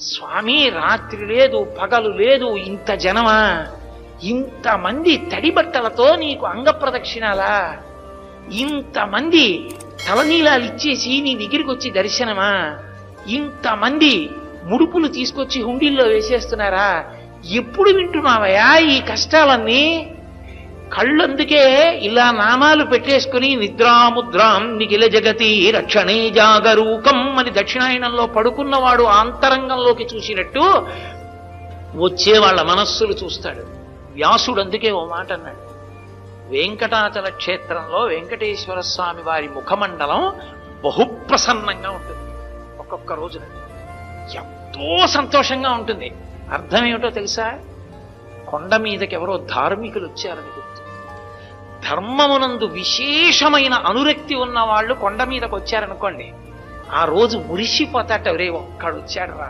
స్వామి రాత్రి లేదు పగలు లేదు, ఇంత జనమా, ఇంతమంది తడి బట్టలతో నీకు అంగ ప్రదక్షిణాలా, ఇంతమంది తలనీలాలు ఇచ్చేసి నీ దగ్గరికి వచ్చి దర్శనమా, ఇంతమంది ముడుపులు తీసుకొచ్చి హుండీల్లో వేసేస్తున్నారా, ఎప్పుడు వింటున్నావయా ఈ కష్టాలన్నీ? కళ్ళందుకే ఇలా నామాలు పెట్టేసుకుని నిద్రాముద్రాం నిఖిల జగతి రక్షణే జాగరూకం అని దక్షిణాయనంలో పడుకున్నవాడు ఆంతరంగంలోకి చూసినట్టు వచ్చే వాళ్ళ మనస్సులు చూస్తాడు. వ్యాసుడు అందుకే ఓ మాట అన్నాడు, వెంకటాచల క్షేత్రంలో వెంకటేశ్వర స్వామి వారి ముఖమండలం బహుప్రసన్నంగా ఉంటుంది. ఒక్కొక్క రోజున ఎంతో సంతోషంగా ఉంటుంది. అర్థం ఏమిటో తెలుసా? కొండ మీదకి ఎవరో ధార్మికులు వచ్చారని గుర్తు. ధర్మమునందు విశేషమైన అనురక్తి ఉన్న వాళ్ళు కొండ మీదకి వచ్చారనుకోండి, ఆ రోజు మురిసిపోతాట, ఒరే ఒక్కడు వచ్చాడు రా,